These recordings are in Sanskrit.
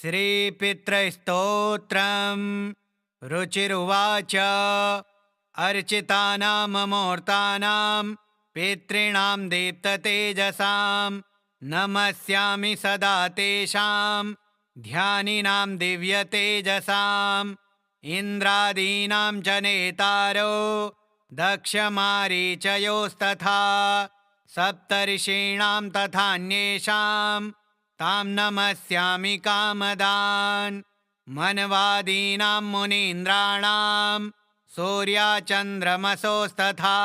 श्रीपितृस्तोत्रम् रुचिरुवाच। अर्चितानामूर्तानां पितॄणां दीप्ततेजसां नमस्यामि सदा तेषां ध्यानिनां दिव्यतेजसाम्। इन्द्रादीनां च नेतारो दक्षमारीचयोस्तथा सप्तर्षीणां तथान्येषां तां नमस्यामि कामदान्। मनवादीनां मुनीन्द्राणां सूर्याचन्द्रमसोस्तथा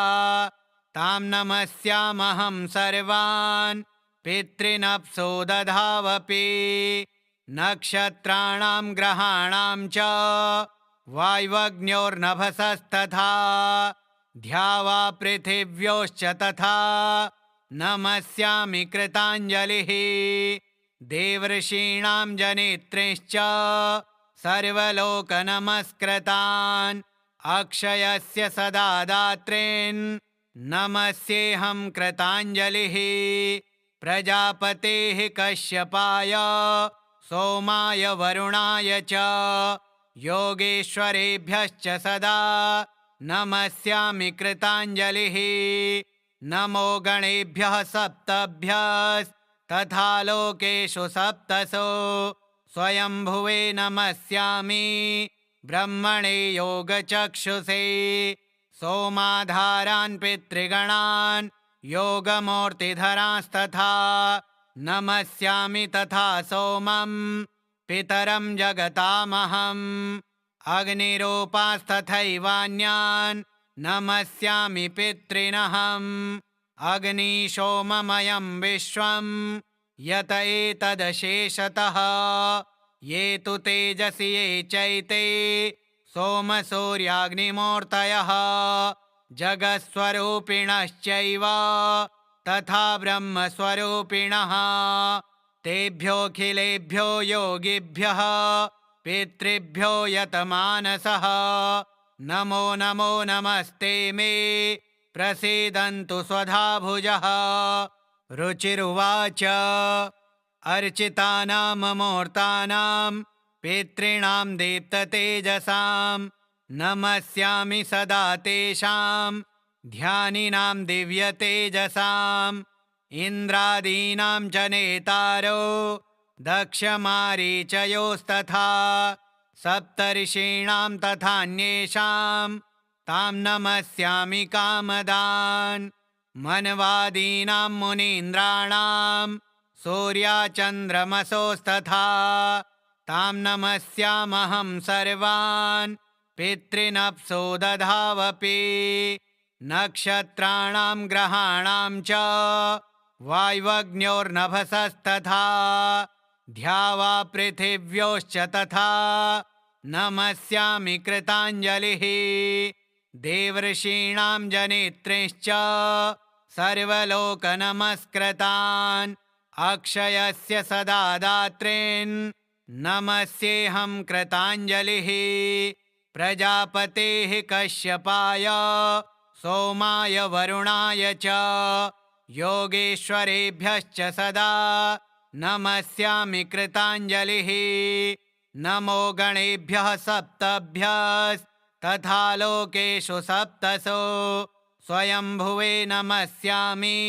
तां नमस्यामहं सर्वान् पितॄनप्सु दधावपि। नक्षत्राणां ग्रहाणां च वाय्वग्न्योर्नभसस्तथा द्यावा पृथिव्योश्च तथा नमस्यामि कृताञ्जलिः। देवर्षीणां जनित्रींश्च सर्वलोकनमस्कृतान् अक्षयस्य सदा दात्रीन् नमस्येऽहं कृताञ्जलिः। प्रजापतेः कश्यपाय सोमाय वरुणाय च योगेश्वरेभ्यश्च सदा नमस्यामि कृताञ्जलिः। नमो गणेभ्यः सप्तभ्यस्तथा लोकेषु सप्तसो स्वयंभुवे नमस्यामि ब्रह्मणे योगचक्षुषे। सोमाधारान् पितृगणान् योगमूर्तिधरांस्तथा नमस्यामि तथा सोमं पितरं जगतामहम्। अग्निरूपास्तथैवान्यान् नमस्यामि पितॄनहम्। अग्निशोममयं विश्वं यत एतदशेषतः ये तु तेजसि ये चैते सोमसूर्याग्निमूर्तयः जगत्स्वरूपिणश्चैव तथा ब्रह्मस्वरूपिणः। तेभ्योऽखिलेभ्यो योगिभ्यः पितृभ्यो यतमानसः नमो नमो नमस्ते मे प्रसीदन्तु स्वधाभुजः। रुचिरुवाच। अर्चितानामूर्तानां पितॄणां दीप्ततेजसां नमस्यामि सदा तेषां ध्यानिनां दिव्यतेजसाम्। इन्द्रादीनां च नेतारो दक्षमारीचयोस्तथा सप्तर्षीणां तथान्येषां तां नमस्यामि कामदान्। मनवादीनां मुनीन्द्राणां सूर्याचन्द्रमसोस्तथा तां नमस्यामहं सर्वान् पितॄनप्सु दधावपि। नक्षत्राणां ग्रहाणां च वाय्वग्न्योर्नभसस्तथा द्यावा पृथिव्योश्च तथा नमस्यामि कृताञ्जलिः। देवर्षीणां जनित्रींश्च सर्वलोकनमस्कृतान् अक्षयस्य सदा दात्रीन् नमस्येऽहं कृताञ्जलिः। प्रजापतेः कश्यपाय सोमाय वरुणाय च योगेश्वरेभ्यश्च सदा नमस्यामि कृताञ्जलिः। नमो गणेभ्यः सप्तभ्यस्तथा लोकेषु सप्तसो स्वयंभुवे नमस्यामि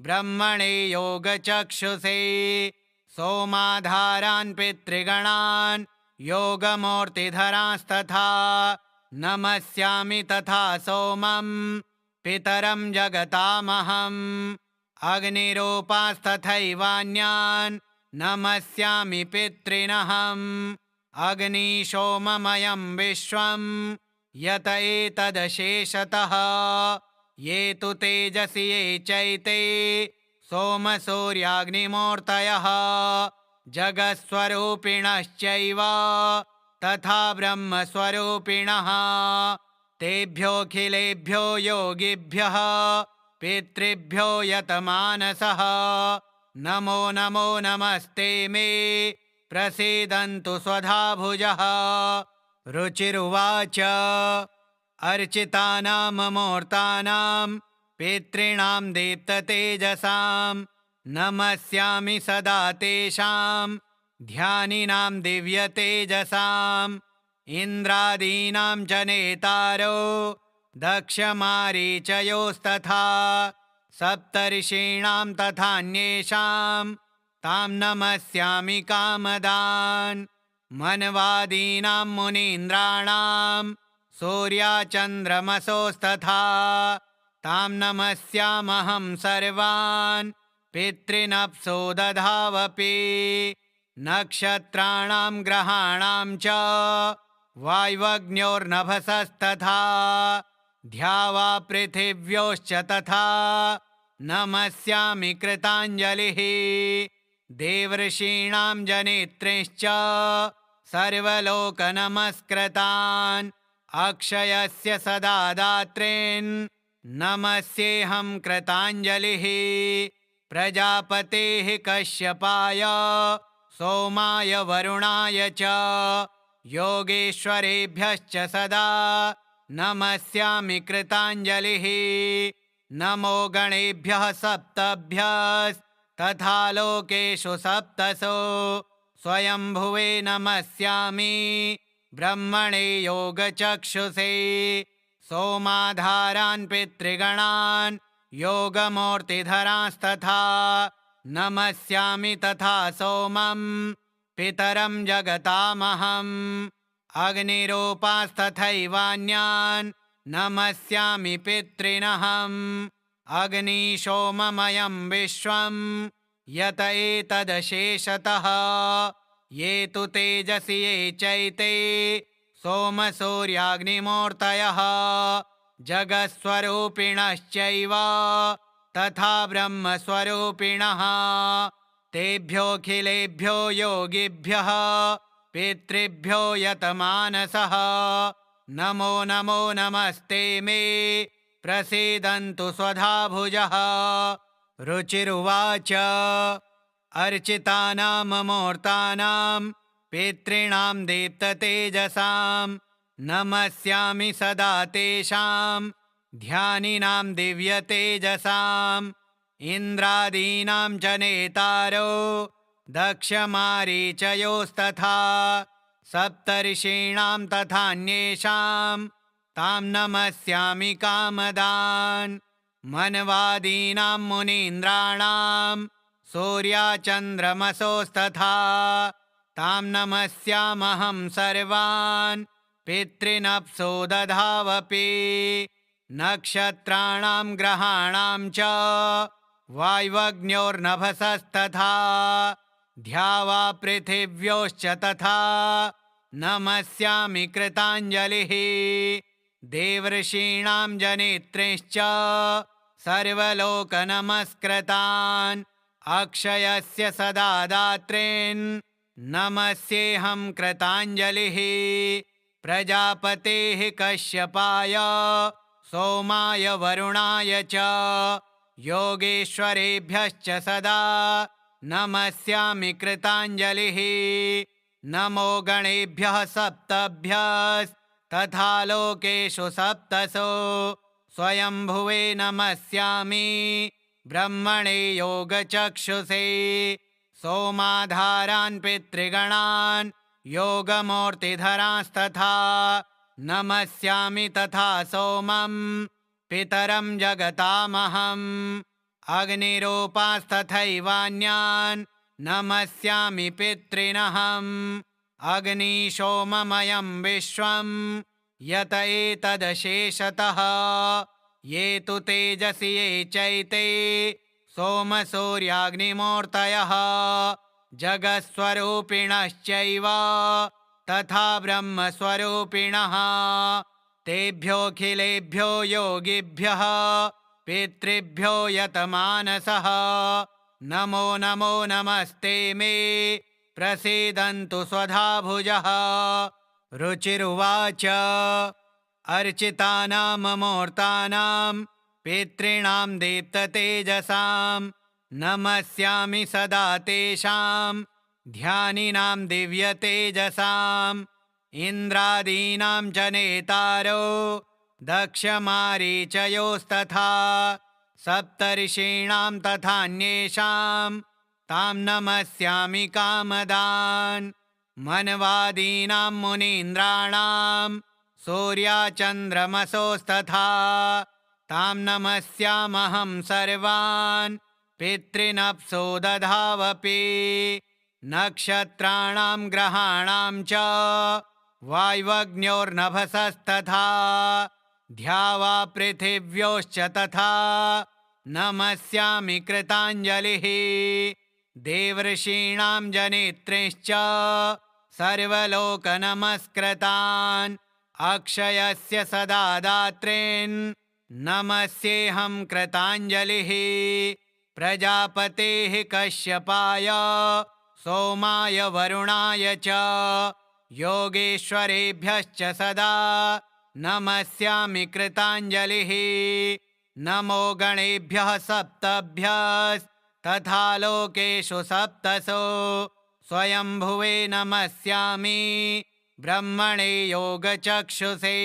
ब्रह्मणे योगचक्षुषे। सोमाधारान् पितृगणान् योगमूर्तिधरांस्तथा नमस्यामि तथा सोमं पितरं जगतामहम्। अग्निरूपास्तथैवान्यान् नमस्यामि पितॄनहम्। अग्निशोममयं विश्वं यत एतदशेषतः ये तु तेजसि ये चैते सोमसूर्याग्निमूर्तयः जगत्स्वरूपिणश्चैव तथा ब्रह्मस्वरूपिणः। तेभ्योऽखिलेभ्यो योगिभ्यः पितृभ्यो यतमानसः नमो नमो नमस्ते मे प्रसीदन्तु स्वधाभुजः। रुचिरुवाच। अर्चितानामूर्तानां पितॄणां दीप्ततेजसां नमस्यामि सदा तेषां ध्यानिनां दिव्यतेजसाम् इन्द्रादीनां च नेतारो दक्षमारीचयोस्तथा सप्तर्षीणां तथान्येषां तां नमस्यामि कामदान् मनवादीनां मुनीन्द्राणां सूर्याचन्द्रमसोस्तथा तां नमस्यामहं सर्वान् पितॄनप्सो दधावपि नक्षत्राणां ग्रहाणां च वाय्वग्न्योर्नभसस्तथा द्यावा पृथिव्योश्च तथा नमस्यामि कृताञ्जलिः देवर्षीणां जनित्रीश्च सर्वलोकनमस्कृतान् अक्षयस्य सदा दात्रीन् नमस्येऽहं कृताञ्जलिः प्रजापतेः कश्यपाय सोमाय वरुणाय च योगेश्वरेभ्यश्च सदा नमस्यामि कृताञ्जलिः नमो गणेभ्यः सप्तभ्यस्तथा लोकेषु सप्तसो स्वयंभुवे नमस्यामि ब्रह्मणे योगचक्षुषे सोमाधारान् पितृगणान् योगमूर्तिधरांस्तथा नमस्यामि तथा सोमं पितरं जगतामहम् अग्निरूपास्तथैवान्यान् नमस्यामि पितॄनहम् अग्निशोममयं विश्वं यत एतदशेषतः ये तु तेजसि ये चैते सोमसूर्याग्निमूर्तयः जगत्स्वरूपिणश्चैव तथा ब्रह्मस्वरूपिणः तेभ्योऽखिलेभ्यो योगिभ्यः पितृभ्यो यतमानसः नमो नमो नमस्ते मे प्रसीदन्तु स्वधाभुजः। रुचिरुवाच अर्चितानां मूर्तानां पितॄणां दीप्ततेजसां नमस्यामि सदा तेषां ध्यानिनां दिव्यतेजसाम् इन्द्रादीनां च नेतारो दक्षमारीचयोस्तथा सप्तर्षीणां तथान्येषां तां नमस्यामि कामदान् मनवादीनां मुनीन्द्राणां सूर्याचन्द्रमसोस्तथा तां नमस्यामहं सर्वान् पितॄनप्सो दधावपि नक्षत्राणां ग्रहाणां च वाय्वग्न्योर्नभसस्तथा द्यावा पृथिव्योश्च तथा नमस्यामि कृताञ्जलिः देवर्षीणां जनित्रीश्च सर्वलोकनमस्कृतान् अक्षयस्य सदा दात्रीन् नमस्येऽहं कृताञ्जलिः प्रजापतेः कश्यपाय सोमाय वरुणाय च योगेश्वरेभ्यश्च सदा नमस्यामि कृताञ्जलिः नमो गणेभ्यः सप्तभ्यस्तथा लोकेषु सप्तसो स्वयंभुवे नमस्यामि ब्रह्मणे योगचक्षुषे सोमाधारान् पितृगणान् योगमूर्तिधरांस्तथा नमस्यामि तथा सोमं पितरं जगतामहम् अग्निरूपास्तथैवान्यान् नमस्यामि पितॄनहम् अग्निशोममयं विश्वं यत एतदशेषतः ये तु तेजसि ये चैते सोमसूर्याग्निमूर्तयः जगत्स्वरूपिणश्चैव तथा ब्रह्मस्वरूपिणः तेभ्योऽखिलेभ्यो योगिभ्यः पितृभ्यो यतमानसः नमो नमो नमस्ते मे प्रसीदन्तु स्वधाभुजः। रुचिरुवाच अर्चितानां मूर्तानां पितॄणां दीप्ततेजसां नमस्यामि सदा तेषां ध्यानिनां दिव्यतेजसाम् इन्द्रादीनां च नेतारो दक्षमारीचयोस्तथा सप्तर्षीणां तथान्येषां तां नमस्यामि कामदान् मनवादीनां मुनीन्द्राणां सूर्याचन्द्रमसोस्तथा तां नमस्यामहं सर्वान् पितॄनप्सो दधावपि नक्षत्राणां ग्रहाणां च वाय्वग्न्योर्नभसस्तथा द्यावा पृथिव्योश्च तथा नमस्यामि कृताञ्जलिः देवर्षीणां जनित्रींश्च सर्वलोकनमस्कृतान् अक्षयस्य सदा दात्रीन् नमस्येऽहं कृताञ्जलिः प्रजापतेः कश्यपाय सोमाय वरुणाय च योगेश्वरेभ्यश्च सदा नमस्यामि कृताञ्जलिः नमो गणेभ्यः सप्तभ्यस्तथा लोकेषु सप्तसो स्वयंभुवे नमस्यामि ब्रह्मणे योगचक्षुषे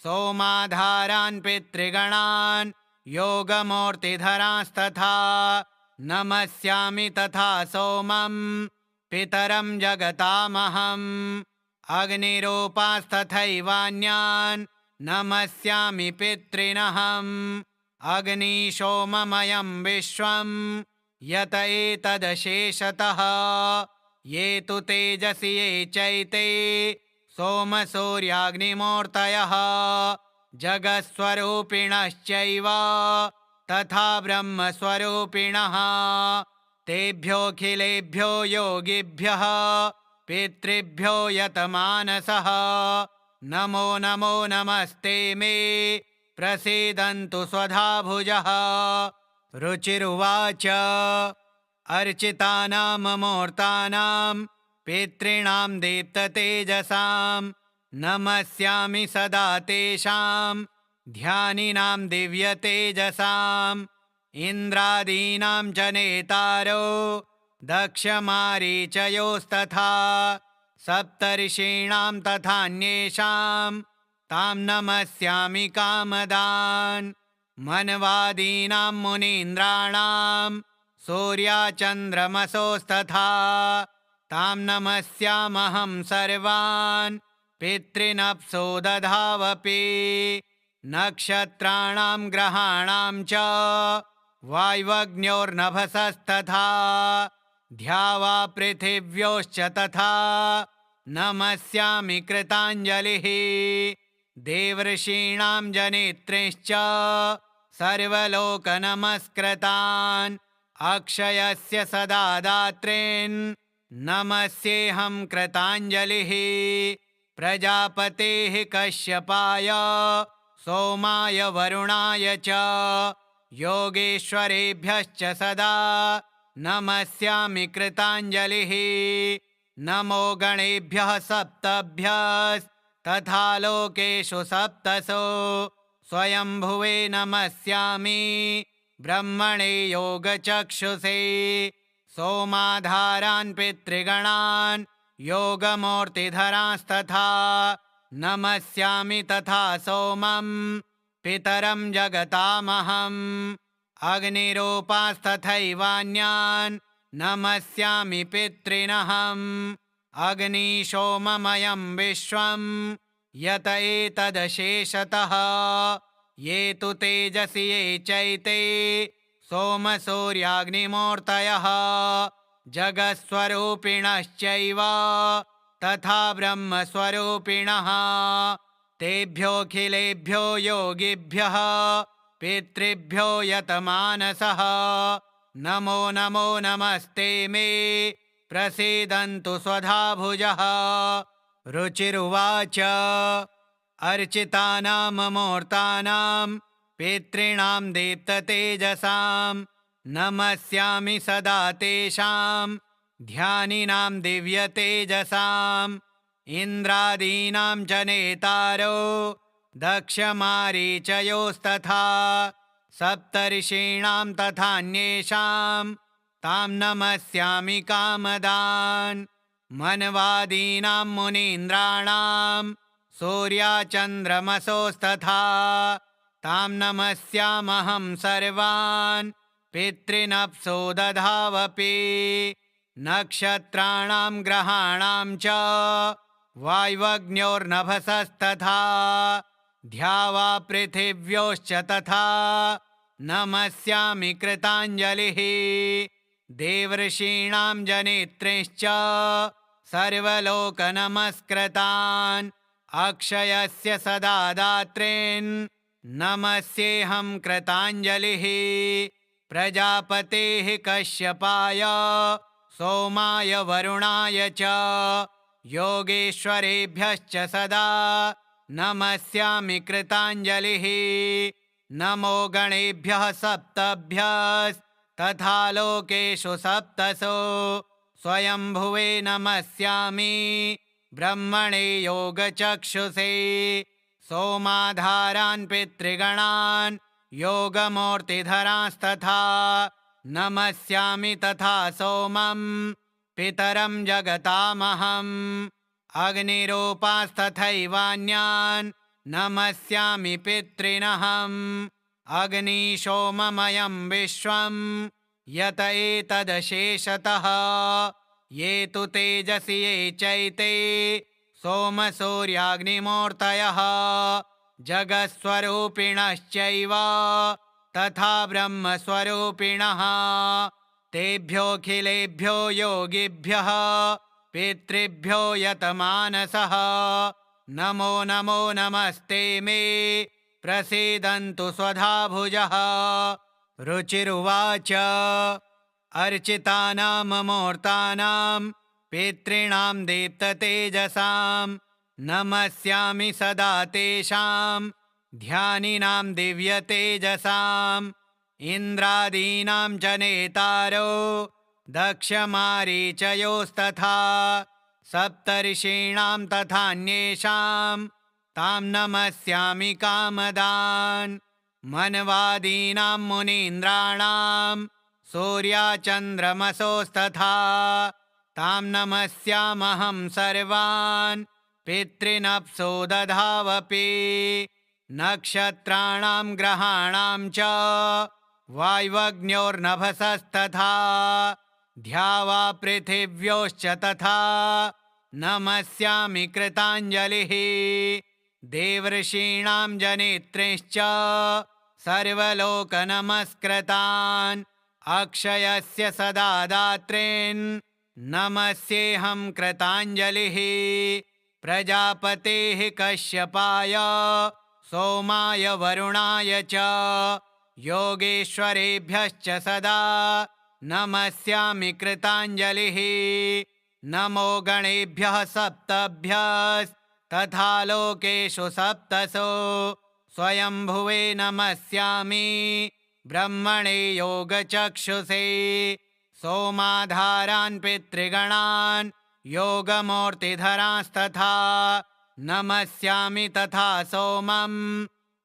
सोमाधारान् पितृगणान् योगमूर्तिधरांस्तथा नमस्यामि तथा सोमं पितरं जगतामहम् अग्निरूपास्तथैवान्यान् नमस्यामि पितॄनहम् अग्निशोममयं विश्वं यत एतदशेषतः ये तु तेजसि ये चैते सोमसूर्याग्निमूर्तयः जगत्स्वरूपिणश्चैव तथा ब्रह्मस्वरूपिणः तेभ्योऽखिलेभ्यो योगिभ्यः पितृभ्यो यतमानसः नमो नमो नमस्ते मे प्रसीदन्तु स्वधाभुजः रुचिरुवाच अर्चितानामूर्तानां पितॄणां दीप्ततेजसां नमस्यामि सदा तेषां ध्यानिनां दिव्यतेजसाम् इन्द्रादीनां च नेतारो दक्षमारीचयोस्तथा सप्तर्षीणां तथान्येषां तां नमस्यामि कामदान् मनवादीनां मुनीन्द्राणां सूर्याचन्द्रमसोस्तथा तां नमस्यामहं सर्वान् पितॄनप्सो दधावपि नक्षत्राणां ग्रहाणां च वाय्वग्न्योर्नभसस्तथा द्यावा पृथिव्योश्च तथा नमस्यामि कृताञ्जलिः देवर्षीणां जनित्रींश्च सर्वलोकनमस्कृतान् अक्षयस्य सदा दात्रीन् नमस्येऽहं कृताञ्जलिः प्रजापतेः कश्यपाय सोमाय वरुणाय च योगेश्वरेभ्यश्च सदा नमस्यामि कृताञ्जलिः नमो गणेभ्यः सप्तभ्यस्तथा लोकेषु सप्तसो स्वयंभुवे नमस्यामि ब्रह्मणे योगचक्षुषे सोमाधारान् पितृगणान् योगमूर्तिधरांस्तथा नमस्यामि तथा सोमं पितरं जगतामहम् अग्निरूपास्तथैवान्यान् नमस्यामि पितॄनहम् अग्निशोममयं विश्वं यत एतदशेषतः ये तु तेजसि ये चैते सोमसूर्याग्निमूर्तयः जगत्स्वरूपिणश्चैव तथा ब्रह्मस्वरूपिणः तेभ्योऽखिलेभ्यो योगिभ्यः पितृभ्यो यतमानसः नमो नमो नमस्ते मे प्रसीदन्तु स्वधाभुजः रुचिरुवाच अर्चितानामूर्तानां पितॄणां दीप्ततेजसां नमस्यामि सदा तेषां ध्यानिनां दिव्यतेजसाम् इन्द्रादीनां च नेतारो दक्षमारीचयोस्तथा सप्तर्षीणां तथान्येषां तां नमस्यामि कामदान् मनवादीनां मुनीन्द्राणां सूर्याचन्द्रमसोस्तथा तां नमस्यामहं सर्वान् पितॄनप्सो दधावपि नक्षत्राणां ग्रहाणां च वायवग्न्योर्नभसस्तथा द्यावा पृथिव्योश्च तथा नमस्यामि कृताञ्जलिः देवर्षीणां जनित्रीश्च सर्वलोकनमस्कृतान् अक्षयस्य सदा दात्रीन् नमस्येऽहं कृताञ्जलिः प्रजापतेः कश्यपाय सोमाय वरुणाय च योगेश्वरेभ्यश्च सदा नमस्यामि कृताञ्जलिः नमो गणेभ्यः सप्तभ्यस्तथा लोकेषु सप्तसो स्वयंभुवे नमस्यामि ब्रह्मणे योगचक्षुषे सोमाधारान् पितृगणान् योगमूर्तिधरांस्तथा नमस्यामि तथा सोमं पितरं जगतामहम् अग्निरूपास्तथैवान्यान् नमस्यामि पितॄनहम् अग्निशोममयं विश्वं यत एतदशेषतः ये तु तेजसि ये चैते सोमसूर्याग्निमूर्तयः जगत्स्वरूपिणश्चैव तथा ब्रह्मस्वरूपिणः तेभ्योऽखिलेभ्यो योगिभ्यः पितृभ्यो यतमानसः नमो नमो नमस्ते मे प्रसीदन्तु स्वधाभुजः। रुचिरुवाच अर्चितानां मूर्तानां पितॄणां दीप्ततेजसां नमस्यामि सदा तेषां ध्यानिनां दिव्यतेजसाम् इन्द्रादीनां च नेतारो दक्षमारीचयोस्तथा सप्तर्षीणां तथान्येषां तां नमस्यामि कामदान् मनवादीनां मुनीन्द्राणां सूर्याचन्द्रमसोस्तथा तां नमस्यामहं सर्वान् पितॄनप्सो दधावपि नक्षत्राणां ग्रहाणां च वायवग्न्योर्नभसस्तथा द्यावा पृथिव्योश्च तथा नमस्यामि कृताञ्जलिः देवर्षीणां जनित्रीश्च सर्वलोकनमस्कृतान् अक्षयस्य सदा दात्रीन् नमस्येऽहं कृताञ्जलिः प्रजापतेः कश्यपाय सोमाय वरुणाय च योगेश्वरेभ्यश्च सदा नमस्यामि कृताञ्जलिः नमो गणेभ्यः सप्तभ्यस्तथा लोकेषु सप्तसो स्वयंभुवे नमस्यामि ब्रह्मणे योगचक्षुषे सोमाधारान् पितृगणान् योगमूर्तिधरांस्तथा नमस्यामि तथा सोमं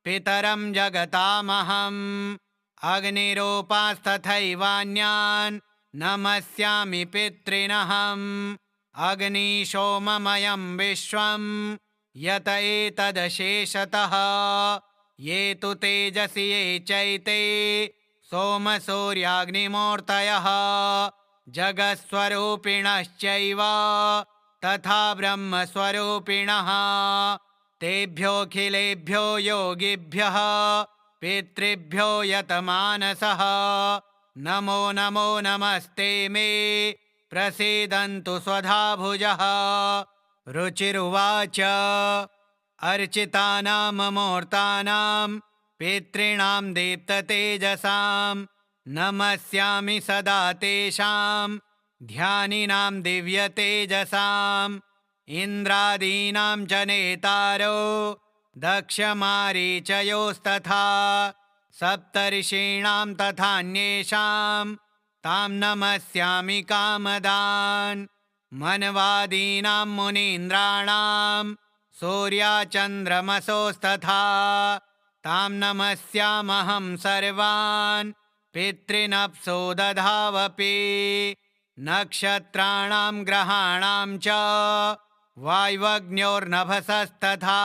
पितरं जगतामहम् अग्निरूपास्तथैवान्यान् नमस्यामि पितॄनहम् अग्निशोममयं विश्वं यत एतदशेषतः ये तु तेजसि ये चैते सोमसूर्याग्निमूर्तयः जगत्स्वरूपिणश्चैव तथा ब्रह्मस्वरूपिणः तेभ्योऽखिलेभ्यो योगिभ्यः पितृभ्यो यतमानसः नमो नमो नमस्ते मे प्रसीदन्तु स्वधाभुजः। रुचिरुवाच अर्चितानां मूर्तानां पितॄणां दीप्ततेजसां नमस्यामि सदा तेषां ध्यानिनां दिव्यतेजसाम् इन्द्रादीनां च नेतारो दक्षमारीचयोस्तथा सप्तर्षीणां तथान्येषां तां नमस्यामि कामदान् मनवादीनां मुनीन्द्राणां सूर्याचन्द्रमसोस्तथा तां नमस्यामहं सर्वान् पितॄनप्सो दधावपि नक्षत्राणां ग्रहाणां च वायवग्न्योर्नभसस्तथा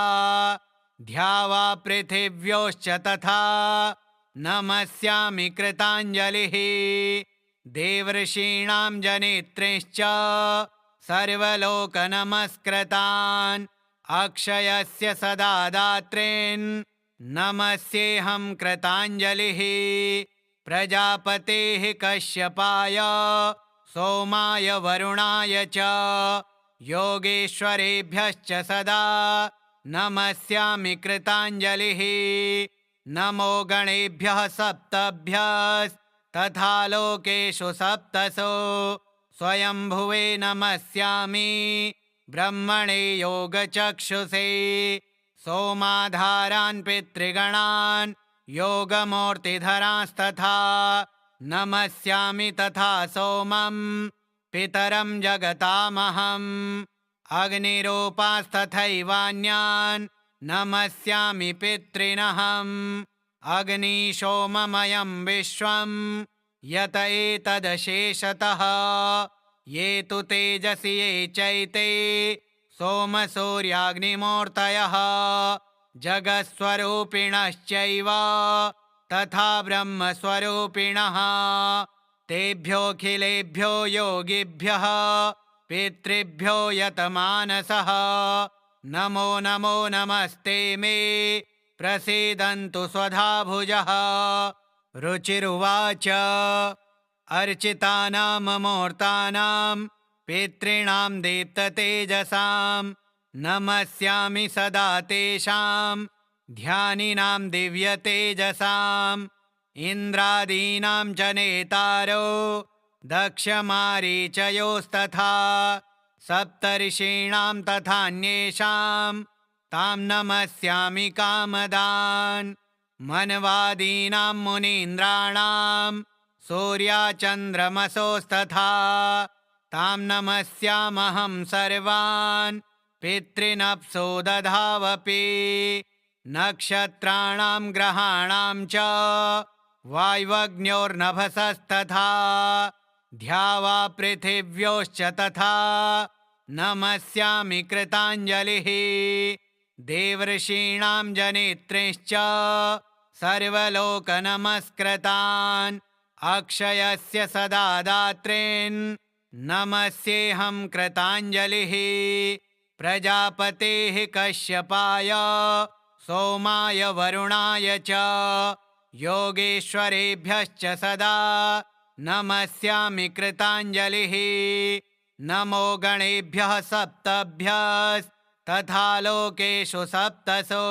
द्यावा पृथिव्योश्च तथा नमस्यामि कृताञ्जलिः देवर्षीणां जनित्रिश्च सर्वलोकनमस्कृतान् अक्षयस्य सदा दात्रीन् नमस्येऽहं कृताञ्जलिः प्रजापतेः कश्यपाय सोमाय वरुणाय च योगेश्वरेभ्यश्च सदा नमस्यामि कृताञ्जलिः नमो गणेभ्यः सप्तभ्यस्तथा लोकेषु सप्तसो स्वयंभुवे नमस्यामि ब्रह्मणे योगचक्षुषे सोमाधारान् पितृगणान् योगमूर्तिधरांस्तथा नमस्यामि तथा सोमं पितरं जगतामहम् अग्निरूपास्तथैवान्यान् नमस्यामि पितॄनहम् अग्निशोममयं विश्वं यत एतदशेषतः ये तु तेजसि ये चैते सोमसूर्याग्निमूर्तयः जगत्स्वरूपिणश्चैव तथा ब्रह्मस्वरूपिणः तेभ्योऽखिलेभ्यो योगिभ्यः पितृभ्यो यतमानसः नमो नमो नमस्ते मे प्रसीदन्तु स्वधा भुजः रुचिरुवाच अर्चितानामूर्तानां पितॄणां दीप्ततेजसां नमस्यामि सदा तेषां ध्यानिनां दिव्यतेजसाम् इन्द्रादीनां च नेतारो दक्षमारीचयोस्तथा सप्तर्षीणां तथान्येषां तां नमस्यामि कामदान् मनवादीनां मुनीन्द्राणां सूर्याचन्द्रमसोस्तथा तां नमस्यामहं सर्वान् पितॄनप्सो दधावपि नक्षत्राणां ग्रहाणां च वाय्वग्न्योर्नभसस्तथा द्यावा पृथिव्योश्च तथा नमस्यामि कृताञ्जलिः देवर्षीणां जनित्रिश्च सर्वलोकनमस्कृतान् अक्षयस्य सदा दात्रीन् नमस्येऽहं कृताञ्जलिः प्रजापतेः कश्यपाय सोमाय वरुणाय च योगेश्वरेभ्यश्च सदा नमस्यामि कृताञ्जलिः नमो गणेभ्यः सप्तभ्यस्तथा लोकेषु सप्तसो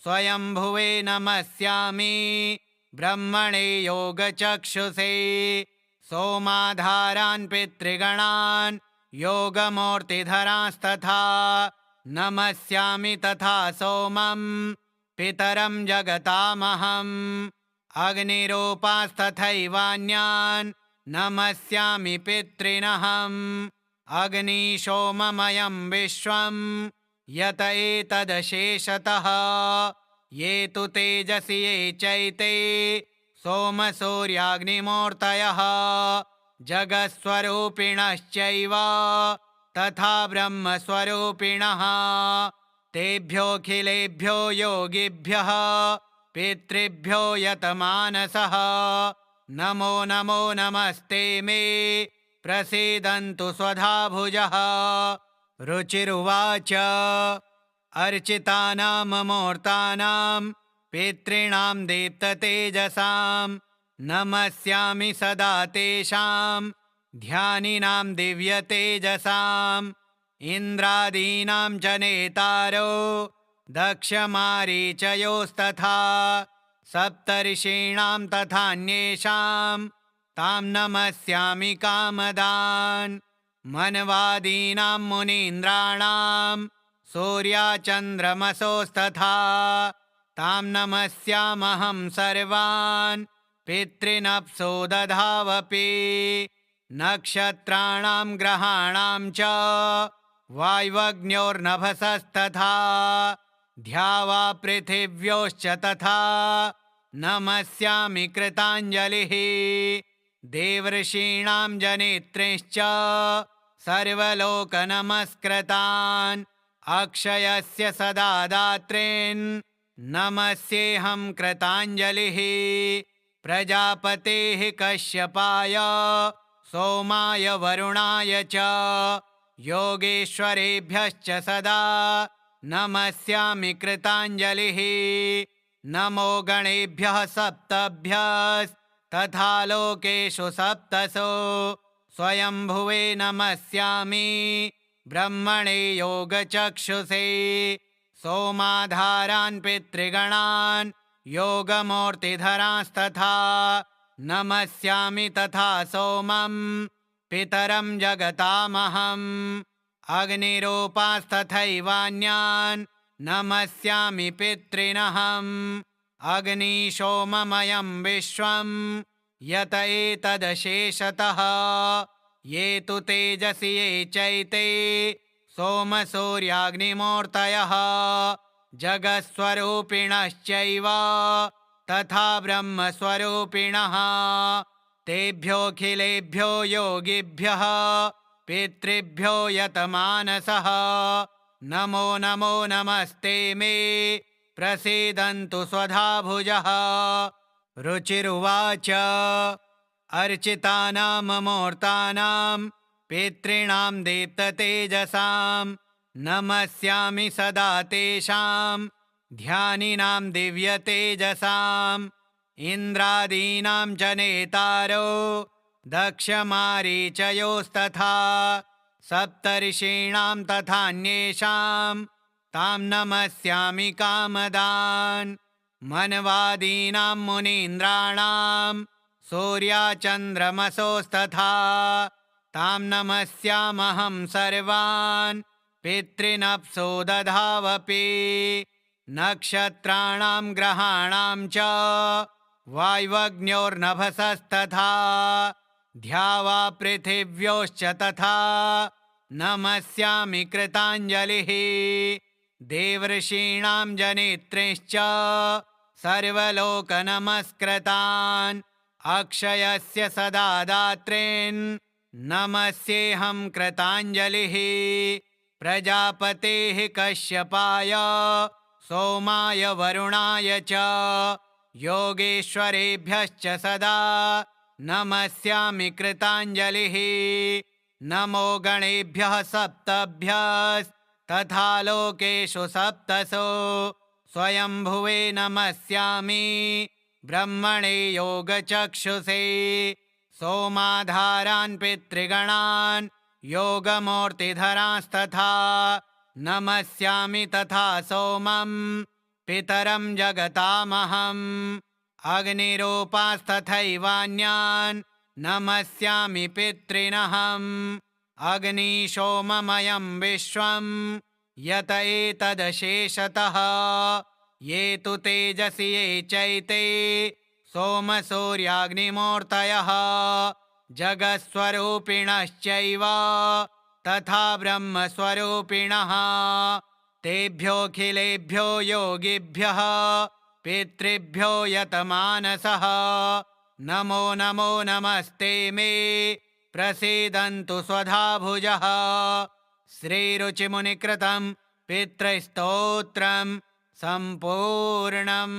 स्वयंभुवे नमस्यामि ब्रह्मणे योगचक्षुषे सोमाधारान् पितृगणान् योगमूर्तिधरांस्तथा नमस्यामि तथा सोमं पितरं जगतामहम् अग्निरूपास्तथैवान्यान् नमस्यामि पितॄनहम् अग्निशोममयं विश्वं यत एतदशेषतः ये तु तेजसि ये चैते सोमसूर्याग्निमूर्तयः जगत्स्वरूपिणश्चैव तथा ब्रह्मस्वरूपिणः तेभ्योऽखिलेभ्यो योगिभ्यः पितृभ्यो यतमानसः नमो नमो नमस्ते मे प्रसीदन्तु स्वधा भुजः रुचिरुवाच अर्चितानामूर्तानां पितॄणां दीप्ततेजसां नमस्यामि सदा तेषां ध्यानिनां दिव्यतेजसाम् इन्द्रादीनां च नेतारो दक्षमारीचयोस्तथा सप्तर्षीणां तथान्येषां तां नमस्यामि कामदान् मनवादीनां मुनीन्द्राणां सूर्याचन्द्रमसोस्तथा तां नमस्यामहं सर्वान् पितॄनप्सो दधावपि नक्षत्राणां ग्रहाणां च वाय्वग्न्योर्नभसस्तथा द्यावा पृथिव्योश्च तथा नमस्यामि कृताञ्जलिः देवर्षीणां जनित्रिश्च सर्वलोकनमस्कृतान् अक्षयस्य सदा दात्रीन् नमस्येऽहं कृताञ्जलिः प्रजापतेः कश्यपाय सोमाय वरुणाय च योगेश्वरेभ्यश्च सदा नमस्यामि कृताञ्जलिः नमो गणेभ्यः सप्तभ्यस्तथा लोकेषु सप्तसो स्वयंभुवे नमस्यामि ब्रह्मणे योगचक्षुषे सोमाधारान् पितृगणान् योगमूर्तिधरांस्तथा नमस्यामि तथा सोमं पितरं जगतामहम् अग्निरूपास्तथैवान्यान् नमस्यामि पितॄनहम् अग्निशोममयं विश्वं यत एतदशेषतः ये तु तेजसि ये चैते सोमसूर्याग्निमूर्तयः जगत्स्वरूपिणश्चैव तथा ब्रह्मस्वरूपिणः तेभ्योऽखिलेभ्यो योगिभ्यः पितृभ्यो यतमानसः नमो नमो नमस्ते मे प्रसीदन्तु स्वधाभुजः। रुचिरुवाच अर्चितानां मूर्तानां पितॄणां दीप्ततेजसां नमस्यामि सदा तेषां ध्यानिनां दिव्यतेजसाम् इन्द्रादीनां च नेतारो दक्षमारीचयोस्तथा सप्तर्षीणां तथान्येषां तां नमस्यामि कामदान् मनवादीनां मुनीन्द्राणां सूर्याचन्द्रमसोस्तथा तां नमस्यामहं सर्वान् पितॄनप्सो दधावपि नक्षत्राणां ग्रहाणां च वाय्वग्न्योर्नभसस्तथा द्यावा पृथिव्योश्च तथा नमस्यामि कृताञ्जलिः देवर्षीणां जनित्रींश्च सर्वलोकनमस्कृतान् अक्षयस्य सदा दात्रीन् नमस्येऽहं कृताञ्जलिः प्रजापतेः कश्यपाय सोमाय वरुणाय च योगेश्वरेभ्यश्च सदा नमस्यामि कृताञ्जलिः नमो गणेभ्यः सप्तभ्यस्तथा लोकेषु सप्तसो स्वयंभुवे नमस्यामि ब्रह्मणे योगचक्षुषे सोमाधारान् पितृगणान् योगमूर्तिधरांस्तथा नमस्यामि तथा सोमं पितरं जगतामहम् अग्निरूपास्तथैवान्यान् नमस्यामि पितॄनहम् अग्निशोममयं विश्वं यत एतदशेषतः ये तु तेजसि ये चैते सोमसूर्याग्निमूर्तयः जगत्स्वरूपिणश्चैव तथा ब्रह्मस्वरूपिणः तेभ्योऽखिलेभ्यो योगिभ्यः पितृभ्यो यतमानसः नमो नमो नमस्ते मे प्रसीदन्तु स्वधाभुजः। श्रीरुचिमुनिकृतं पितृस्तोत्रं सम्पूर्णम्।